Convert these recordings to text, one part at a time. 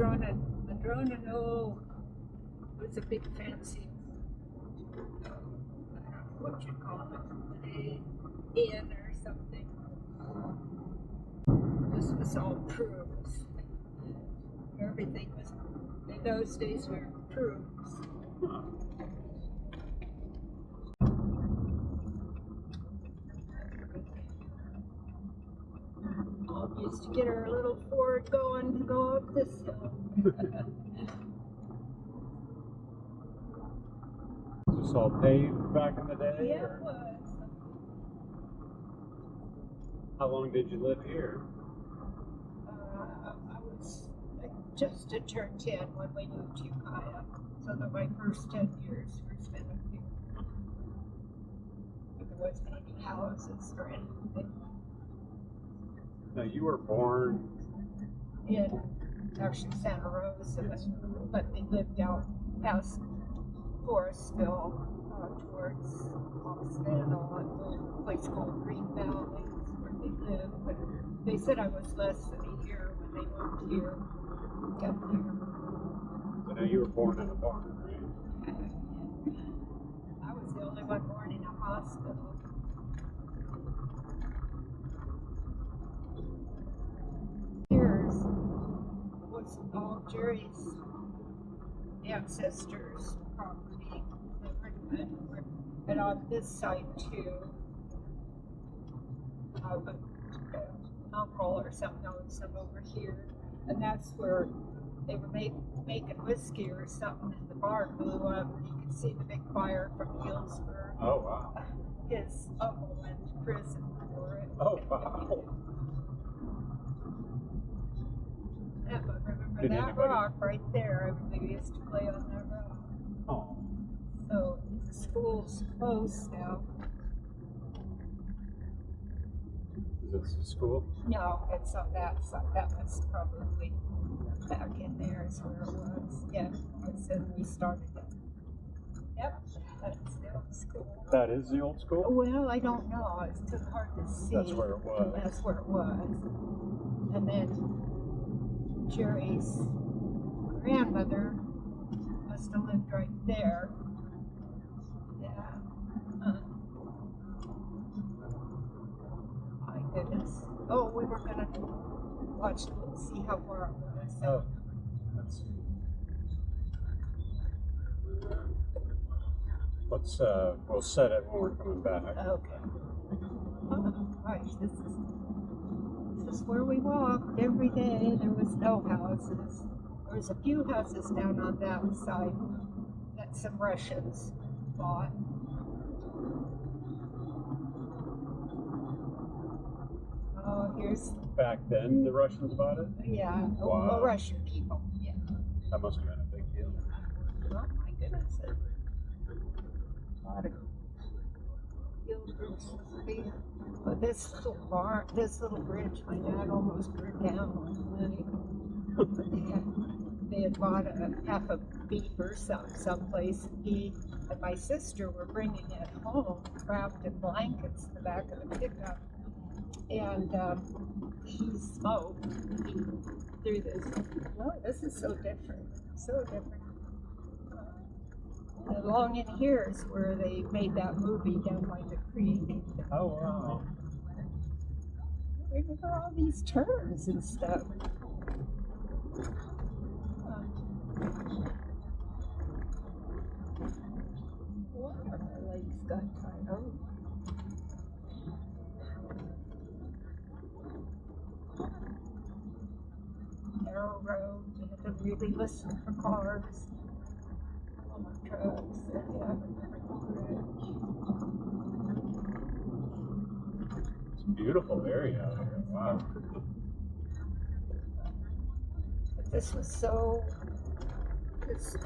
oh, it was a big fancy, I don't know what you call it, inn or something. This was all proofs. Everything was, in those days, were proofs. Mom used to get her little Ford going to go up this hill. Was this all paved back in the day? Yeah, or? it was. How long did you live here? I was just to turn 10 when we moved to Ukiah. So that my first 10 years were spent up here. But there wasn't any houses or anything. Now, you were born In actually Santa Rosa, but they lived out past Forestville towards Austin and all, a place called Green Valley is where they lived. But they said I was less than a year when they moved here, got here. So now you were born in a barn, right? I was the only one born in a hospital. Here's was all Jerry's ancestors' property in Redwood, and on this side too, an uncle or something owns them over here, and that's where they were making whiskey or something, and the barn blew up, and you could see the big fire from Healdsburg. Oh, wow. His uncle went to prison for it. Oh, wow. Yeah, but remember Did that anybody- rock right there? Everybody used to play on that rock. Oh. So the school's closed now. Is this a school? No, it's on that side. That was probably back in there is where it was. Yeah, it said we started it. Yep, that's the old school. That is the old school? Well, I don't know. It's too hard to see. That's where it was. That's where it was. And then Jerry's grandmother must have lived right there. Yeah. My goodness. Oh, we were gonna watch, see how far it was. Oh, let's see. Let's, we'll set it when we're coming back. Okay. Oh, right. This is where we walked every day. There was no houses. There was a few houses down on that side that some Russians bought. Oh, here's, Back then, the Russians bought it? yeah, Wow. Russian people. Yeah. That must have been a big deal. Oh my goodness. A lot of field groups. But this little barn, this little bridge, my dad almost burned down one night. They had bought half a beef or someplace. He and my sister were bringing it home, wrapped in blankets in the back of the pickup. And he smoked. He threw this. Oh, this is so different. So different. Along in here is where they made that movie down by the creek. Oh, wow. Remember all these turns and stuff. Why my legs got tied? Oh. Narrow road. You had to really listen for cars. Trucks. Yeah, I remember the bridge. It's a beautiful area out here. Wow. But this was so. This.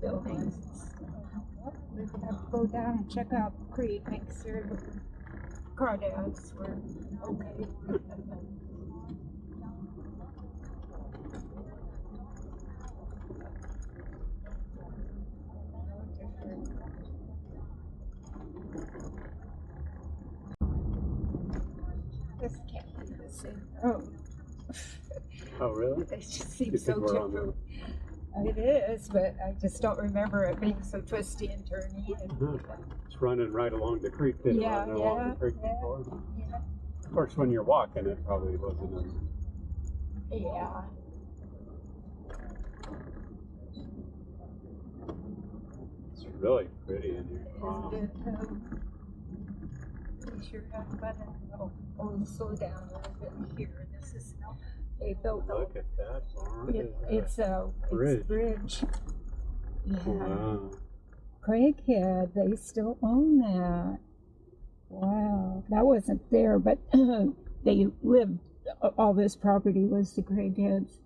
Buildings. We would have to go down and check out the creek, make sure the crawdads were okay. This can't be the same road. Oh, really? It just You seems think so we're on different. It is, but I just don't remember it being so twisty and turny. And, It's running right along the creek. Did it run along the creek before? yeah. Of course, when you're walking, it probably wasn't as. Yeah. It's really pretty in here. Wow. Isn't it? We sure have fun. Oh, slow down a little bit here. This is they built. Look at that barn. It's a bridge. Yeah. Wow. Craighead, they still own that. Wow, that wasn't there, but they lived. All this property was the Craigheads.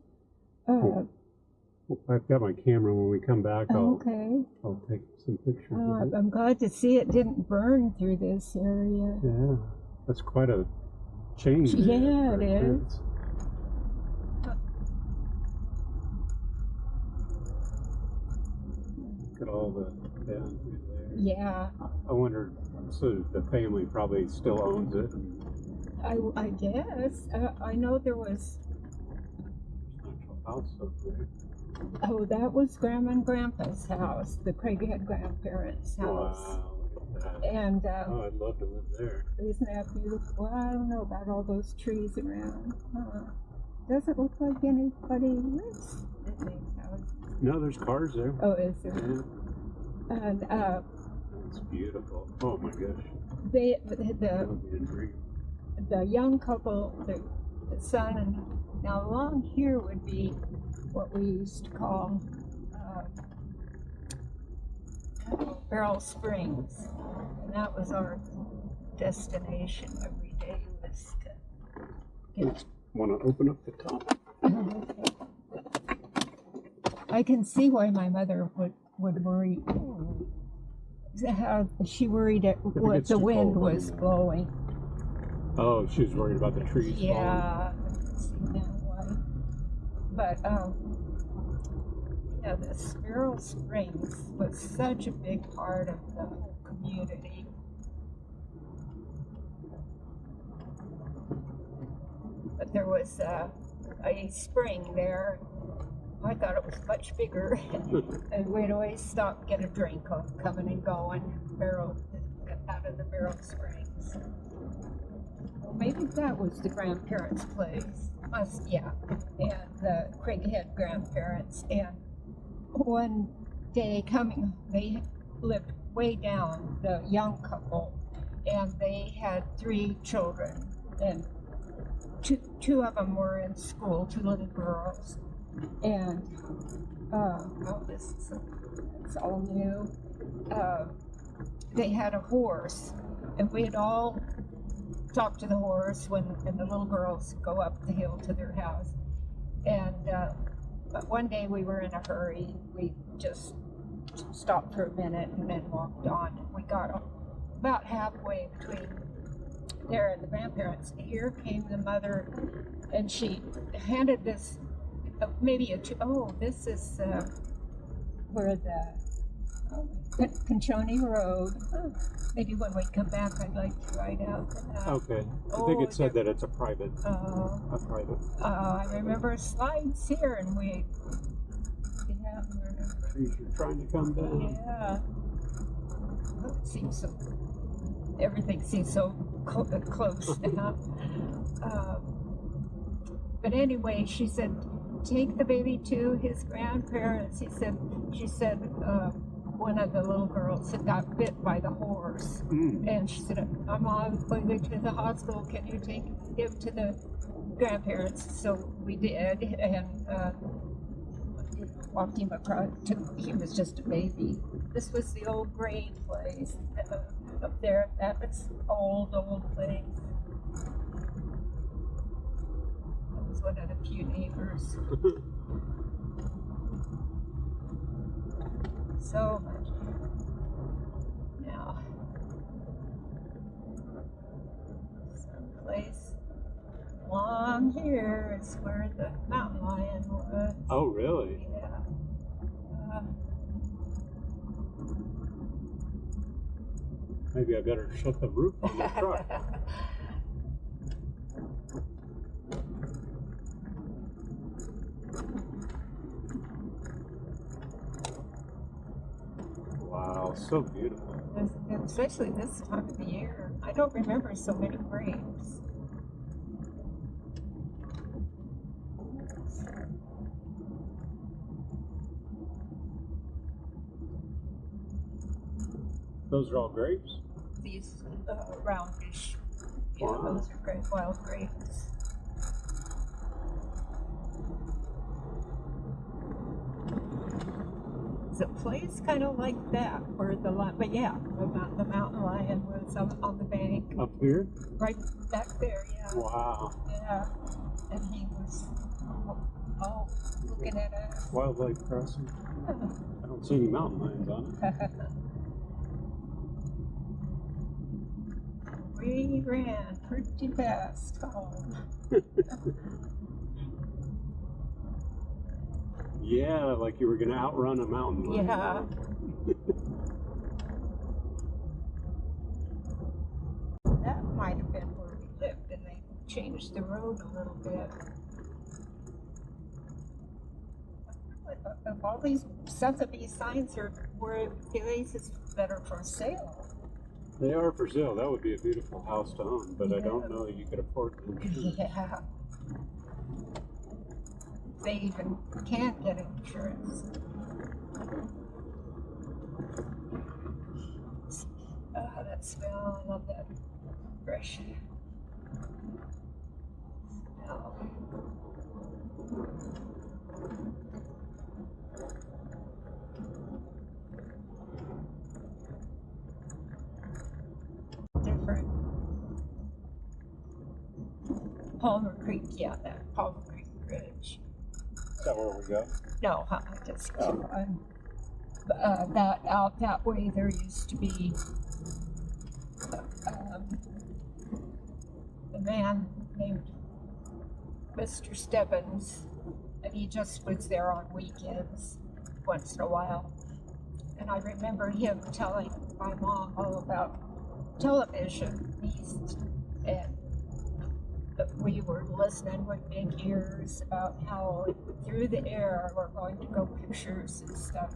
I've got my camera. When we come back, I'll take some pictures of it. I'm glad to see it didn't burn through this area. Yeah, that's quite a change. Yeah, it is. Look at all the down through there. Yeah. I wonder, so the family probably still owns it. I guess. I know there was. There's an actual house up there. Oh, that was Grandma and Grandpa's house, the Craighead grandparents' house. Wow, look at that. And oh, I'd love to live there. isn't that beautiful? Well, I don't know about all those trees around. Doesn't look like anybody lives in these houses. No, there's cars there. Oh, is there? Yeah. And It's beautiful. Oh my gosh. the That would be a dream. the young couple, the son, and now along here would be what we used to call Barrel Springs, and that was our destination every day. Was to get. Want to open up the top? I can see why my mother would worry. How she worried at what the wind was blowing. Oh, she was worried about the trees falling. Yeah, I can see now why. But yeah, the Sparrow Springs was such a big part of the whole community. But there was a spring there. I thought it was much bigger, and we'd always stop, get a drink, coming and going, out of the Barrel Springs. Well, maybe that was the grandparents' place. Yeah, and the Craighead grandparents. And one day they lived way down, the young couple, and they had 3 children, and two of them were in school, 2 little girls. And it's all new. They had a horse, and we had all talked to the horse and the little girls go up the hill to their house. And but one day we were in a hurry. We just stopped for a minute and then walked on. We got about halfway between there and the grandparents. Here came the mother, and she handed this. This is where the Conchoni Road. Maybe when we come back, I'd like to ride out. Okay. I think it said that it's a private. I remember slides here, and trees are trying to come down. Yeah. It seems so. Everything seems so close now. But anyway, she said, take the baby to his grandparents. She said, one of the little girls had got bit by the horse. And she said, I'm on my way to the hospital. Can you take him to the grandparents? So we did, and walked him across. He was just a baby. This was the old grain place up there. That was old place. One of the few neighbors. So much. Now, someplace along here is where the mountain lion was. Oh, really? Yeah. Maybe I better shut the roof on the truck. so beautiful. Especially this time of the year. I don't remember so many grapes. Those are all grapes? These roundish. Yeah, Wow. those are great wild grapes. It's a place kind of like that where but yeah, the mountain lion was on the bank. Up here? Right back there, yeah. Wow. Yeah. And he was looking at us. Wildlife crossing. I don't see any mountain lions on it. We ran pretty fast home. Yeah, like you were going to outrun a mountain lion. Yeah. That might have been where we lived, and they changed the road a little bit. Of all these, some of these signs were places that are for sale. They are for sale. That would be a beautiful house to own, but Yeah. I don't know that you could afford it. Yeah. They even can't get insurance. Oh, that smell. I love that fresh smell. Different. Palmer Creek, yeah, that Palmer Creek Bridge. Is that where we go? No, I just that out that way there used to be a man named Mr. Stebbins, and he just was there on weekends once in a while. And I remember him telling my mom all about television and we were listening with big ears about how through the air we're going to go pictures and stuff.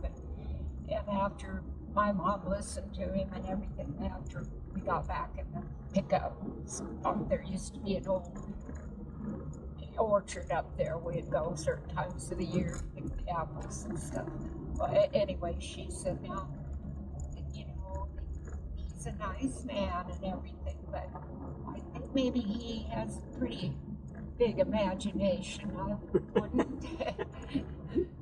And after my mom listened to him and everything, after we got back in the pickup, there used to be an old orchard up there. We'd go certain times of the year to pick the apples and stuff. Well, anyway, she said, now, you know, he's a nice man and everything, but I think maybe he has a pretty big imagination. I wouldn't.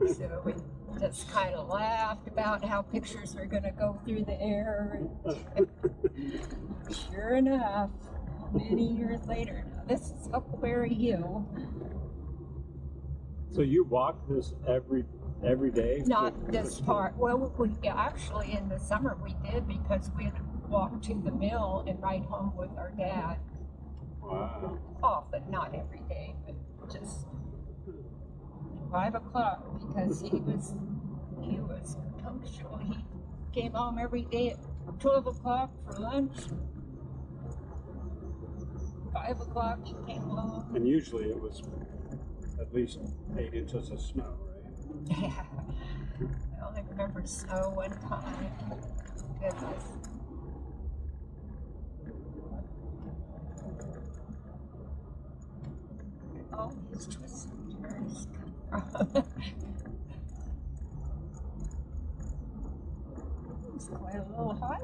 So we just kind of laughed about how pictures were going to go through the air. And sure enough, many years later, now this is Huckleberry Hill. So you walk this every day? Not this part. Well, we actually in the summer we did because we'd walk to the mill and ride home with our dad. Wow. Often, not every day, but just 5 o'clock because he was punctual. He came home every day at 12 o'clock for lunch. 5 o'clock he came home. And usually it was at least 8 inches of snow, right? Yeah. I only remember snow one time. Goodness. All these twists and turns come from. It's quite a little hike.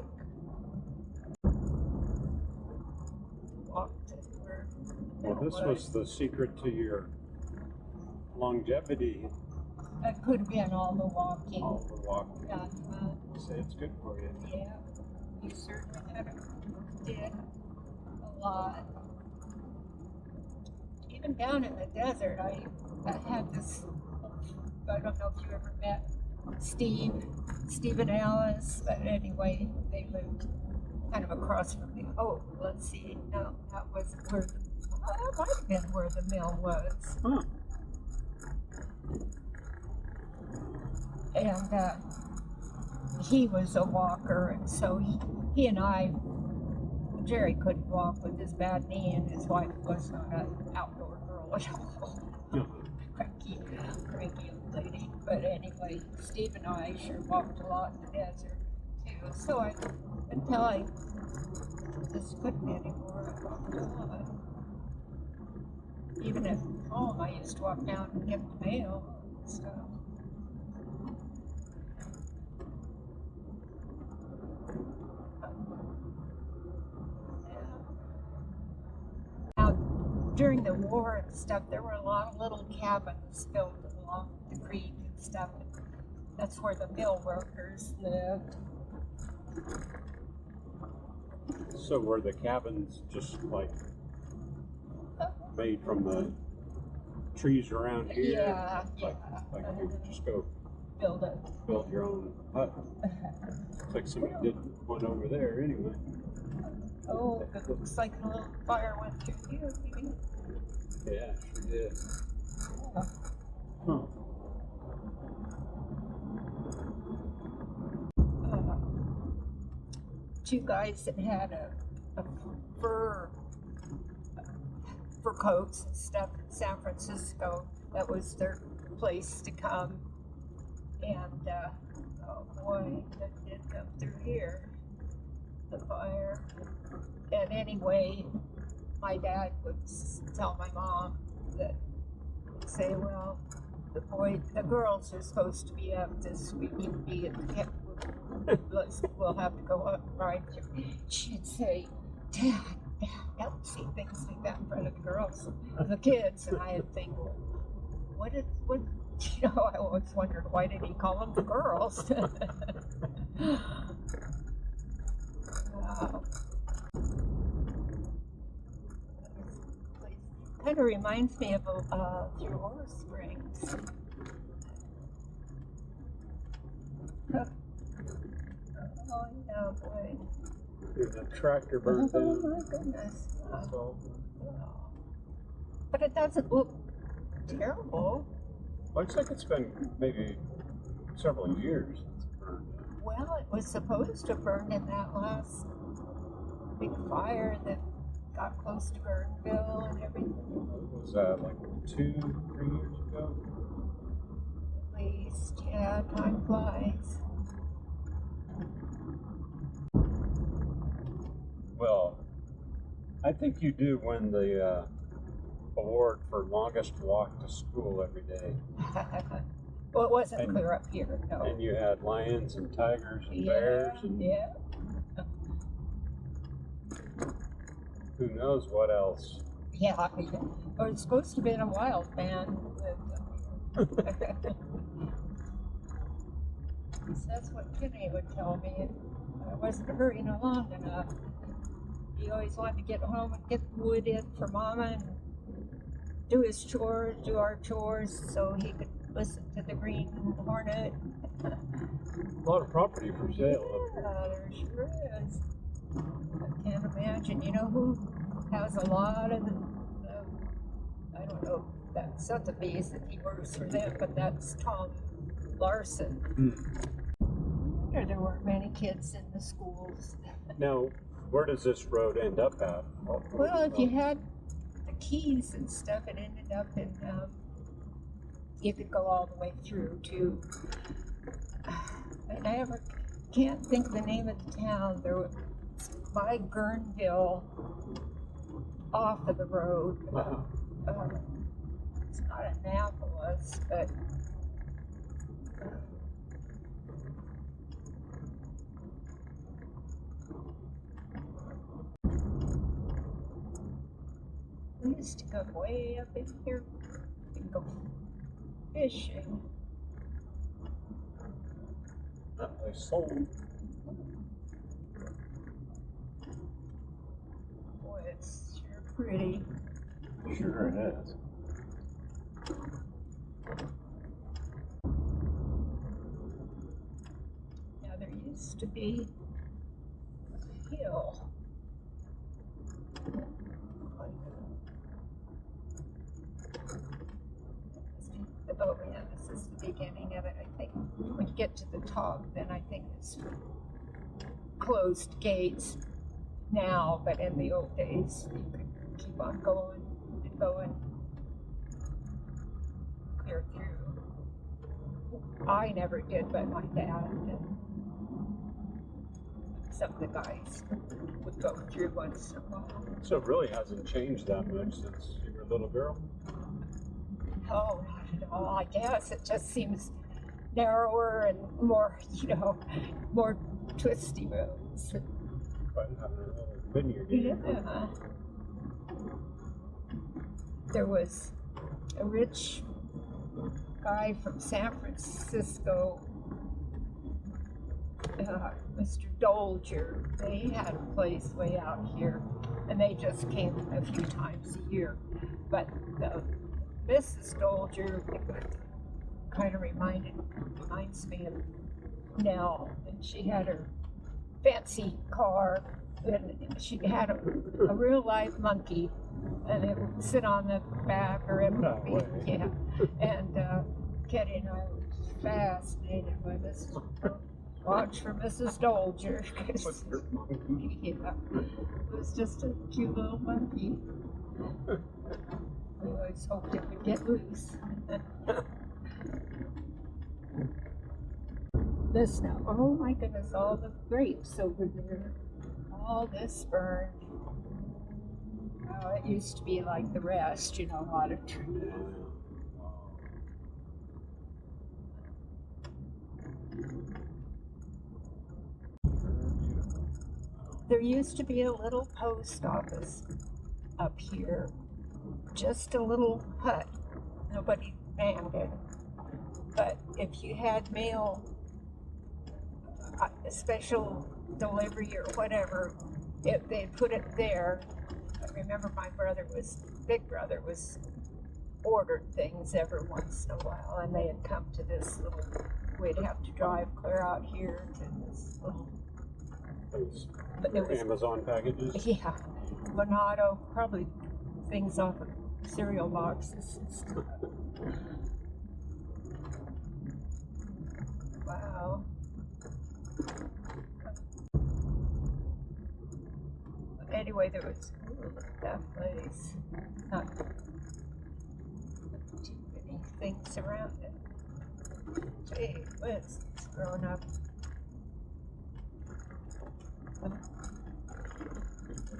Walked where Well, this was the secret to your longevity. It could have been all the walking. All the walking. Yeah, Say it's good for you. yeah, you certainly did a lot. Even down in the desert, I had this, I don't know if you ever met Steve and Alice, but anyway, they lived kind of across from me. Oh, let's see, no, that was where that might have been where the mill was. Huh. And he was a walker, and so he and I, Jerry couldn't walk with his bad knee, and his wife was not an outdoor girl at all. Cranky old lady. But anyway, Steve and I sure walked a lot in the desert too. So until I just couldn't anymore, I thought, God. Even at home, I used to walk down and get the mail and stuff. Now, during the war and stuff, there were a lot of little cabins built along the creek and stuff. That's where the mill workers lived. So were the cabins just like made from the trees around here? Yeah, Like you would just go build your own hut. It's like somebody did one over there anyway. Oh, it looks like a little fire went through here. Maybe. Yeah, sure did. Yeah. Huh. Two guys that had a fur coats and stuff in San Francisco. That was their place to come. And oh boy, that did come through here, the fire. And anyway, my dad would tell my mom that, say, well, the girls are supposed to be up this week and be at the camp. We'll have to go up right through. She'd say, Dad, don't say things like that in front of the girls, the kids. And I'd think, what, I always wondered, why did he call them the girls? Kind of reminds me of through Ore Springs. Oh, yeah, boy. There's a tractor burned down. Oh, my goodness. That's all. But it doesn't look terrible. Looks like it's been maybe several years since it burned down. Well, it was supposed to burn in that last big fire that got close to Gurnville and everything. Was that like 2-3 years ago? At least, yeah, time flies. Well, I think you do win the award for longest walk to school every day. Well, it wasn't clear up here, no. And you had lions and tigers and bears and who knows what else. Yeah, or it's supposed to be a wild man who lived up here. So that's what Kenny would tell me. I wasn't hurrying along enough. He always wanted to get home and get wood in for Mama and do his chores, do our chores, so he could listen to the Green Hornet. A lot of property for sale up here. Yeah, there sure is. I can't imagine. You know who has a lot of the I don't know, that Sotheby's that he works for them, but that's Tom Larson. There weren't many kids in the schools. Now, where does this road end up at? Well, if you had the keys and stuff, it ended up in, you could go all the way through to, and I can't think of the name of the town. There was by Gurnville, off of the road. It's not Annapolis, but we used to go way up in here and go fishing. That place sold. Boy, it's sure pretty. Sure it is. Now there used to be a hill. Oh yeah, this is the beginning of it, I think. When you get to the top, then I think it's closed gates now, but in the old days, you could keep on going and going clear through. I never did, but my dad did. some of the guys would go through once in a while. So it really hasn't changed that much since you were a little girl? Oh, not at all. I guess it just seems narrower and more, more twisty roads. But having a little vineyard. Yeah. There was a rich guy from San Francisco, Mr. Dolger. They had a place way out here, and they just came a few times a year. But Mrs. Dolger kind of reminds me of Nell, and she had her fancy car, and she had a real life monkey, and it would sit on the back or it would be, yeah. And Kitty and I were fascinated by this. Watch for Mrs. Dolger. Yeah, it was just a cute little monkey. We always hoped it would get loose. This now, oh my goodness, all the grapes over there, all this burned. Oh, it used to be like the rest, a lot of trees. There used to be a little post office up here, just a little hut. Nobody manned it. But if you had mail, a special delivery or whatever, they put it there. I remember my big brother was ordered things every once in a while, and they had come to this little, we'd have to drive clear out here to this little, but it was Amazon packages? Yeah, Monado, probably things off of cereal boxes and stuff. Wow. Anyway, there was that place. Not too many things around it. Gee whiz, it's grown up.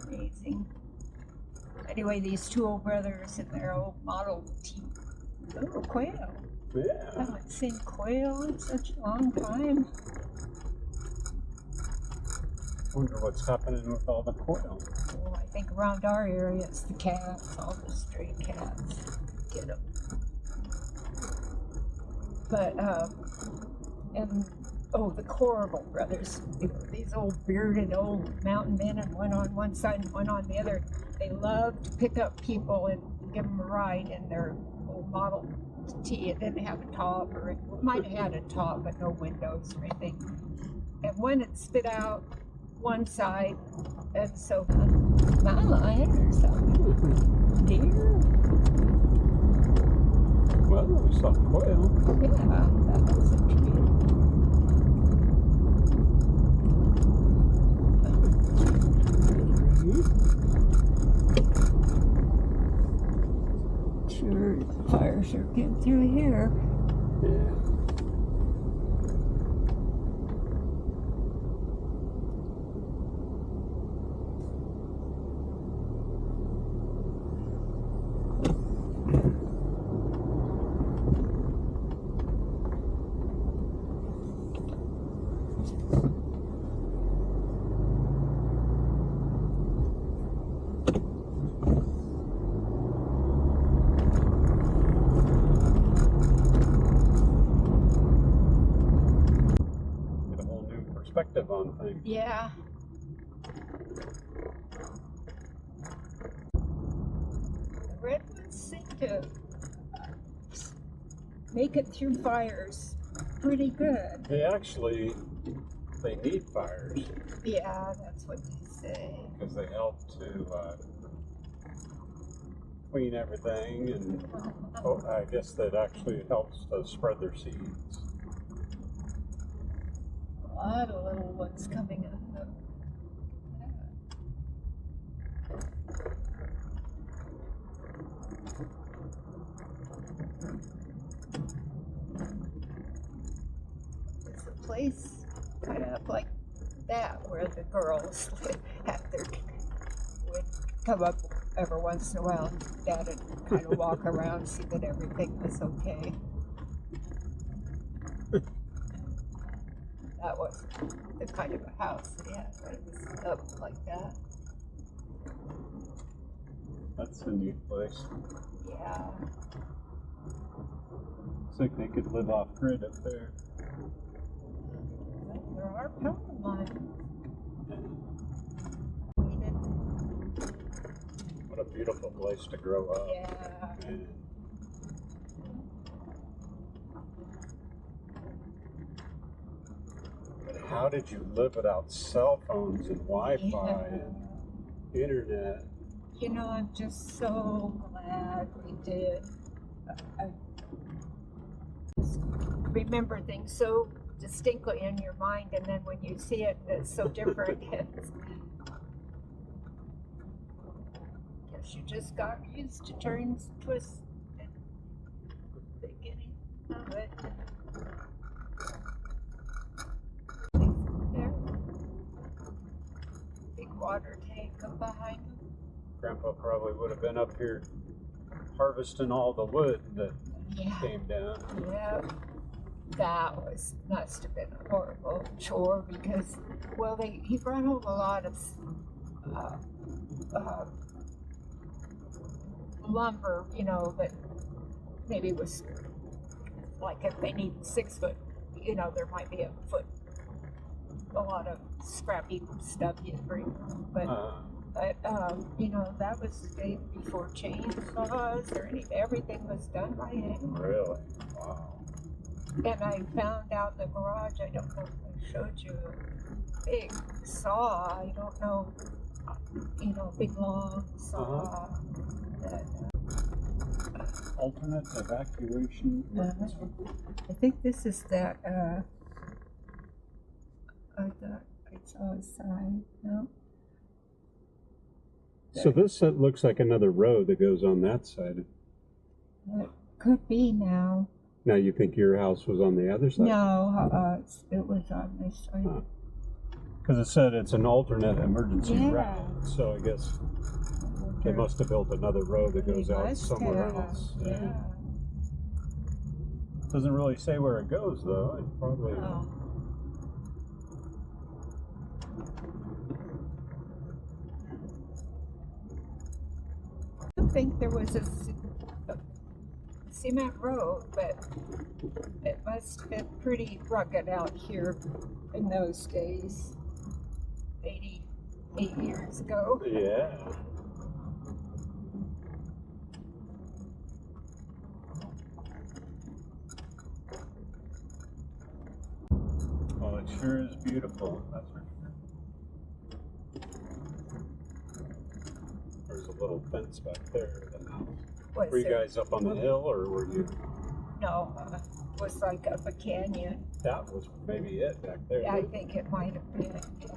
Amazing. Anyway, these two old brothers in their old Model T. Oh, quail. Yeah. I haven't seen quail in such a long time. Wonder what's happening with all the quail. Oh, I think around our area it's the cats, all the stray cats. Get them. But, the Corbel brothers, these old bearded old mountain men, and one on one side and one on the other. They loved to pick up people and give them a ride in their old Model T. It didn't have a top, or it might have had a top, but no windows or anything. And one had spit out one side, and so lion or something. Deer? Well, we saw quail. Yeah, that was a tree. Sure, fires are getting through here. Yeah. Perspective on things. Yeah. The redwoods seem to make it through fires pretty good. They need fires. Yeah, that's what they say. Because they help to clean everything, and I guess that actually helps to spread their seeds. A lot of little ones coming up. There's a place kind of up like that where the girls would come up every once in a while. Dad would kind of walk around, see that everything was okay. That was the kind of a house they had, but it was up like that. That's a neat place. Yeah. Looks like they could live off grid up there. Well, there are power lines. What a beautiful place to grow up. Yeah. Man. But how did you live without cell phones and Wi-Fi and internet? You know, I'm just so glad we did. I just remember things so distinctly in your mind, and then when you see it, it's so different. Guess you just got used to turns, twists, and the beginning of it. There, big water tank up behind them. Grandpa probably would have been up here harvesting all the wood that came down. Yeah, that must have been a horrible chore because, well, he brought home a lot of lumber, you know, that maybe was like if they need 6 foot, you know, there might be a lot of scrappy stuff you'd bring, but you know, that was the day before chainsaws or anything. Everything was done by hand. Really? Wow. And I found out in the garage, I don't know if I showed you, a big saw. I don't know, you know, big long saw. Alternate evacuation. I think this is that, I thought I saw a sign. No? So this looks like another road that goes on that side. It could be now. Now you think your house was on the other side? No, it was on this side. Because it said it's an alternate emergency Yeah. route. So I guess they must have built another road that goes out somewhere else. Yeah. Doesn't really say where it goes though. It probably. Oh. I think there was a cement road, but it must have been pretty rugged out here in those days, 88 years ago. Yeah. Well, it sure is beautiful. That's for sure. There's a little fence back there to the house. Were you guys up on the hill, or were you? No, it was like up a canyon. That was maybe it back there. Yeah, I think it might have been. Yeah.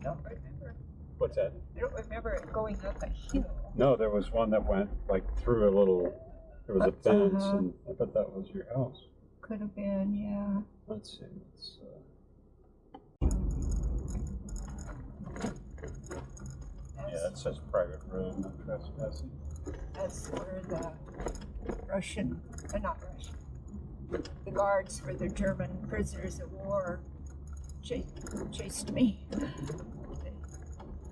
I don't remember. What's that? I don't remember it going up a hill. No, there was one that went like through a little. There was a fence, and I bet that was your house. Could have been, yeah. Let's see. Yeah, that says private road, no trespassing. That's where the the guards for the German prisoners of war chased me.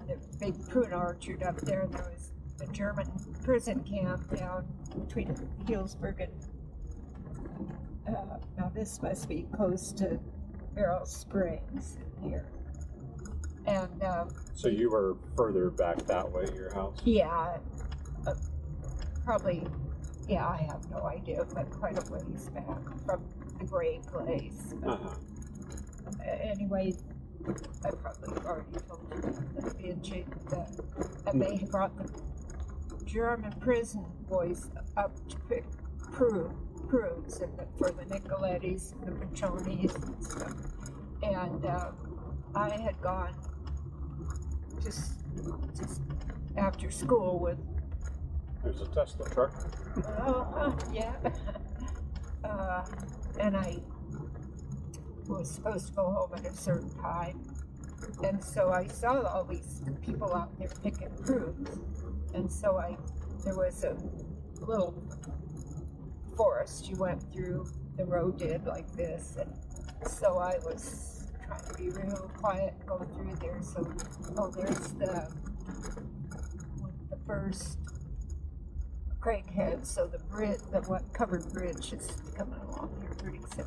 The big prune orchard up there, and there was a German prison camp down between Healdsburg and now this must be close to Beryl Springs here. And so you were further back that way, your house? yeah, probably, yeah, I have no idea, but quite a ways back from the gray place. Anyway, I probably already told you that being chased, and they brought the German prison boys up to pick prunes for the Nicolettis and the Pachonis and stuff. And I had gone just after school with. There's a Tesla truck. Yeah. And I was supposed to go home at a certain time. And so I saw all these people out there picking fruit. And so there was a little forest you went through, the road did like this. And so I was trying to be real quiet and go through there. So, there's the first craighead. So the bridge, the covered bridge is coming along here pretty soon.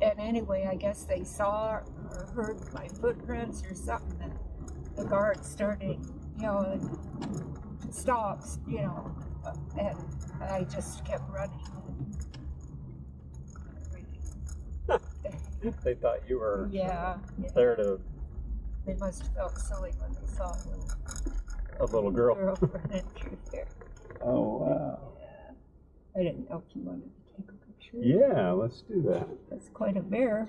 And anyway, I guess they saw or heard my footprints or something, and the guard started yelling, "Stops," and I just kept running. They thought you were Yeah. there to. They must have felt silly when they saw A little girl. running through there. Oh, wow. Yeah. I didn't know if you wanted to take a picture. Yeah, let's do that. That's quite a bear.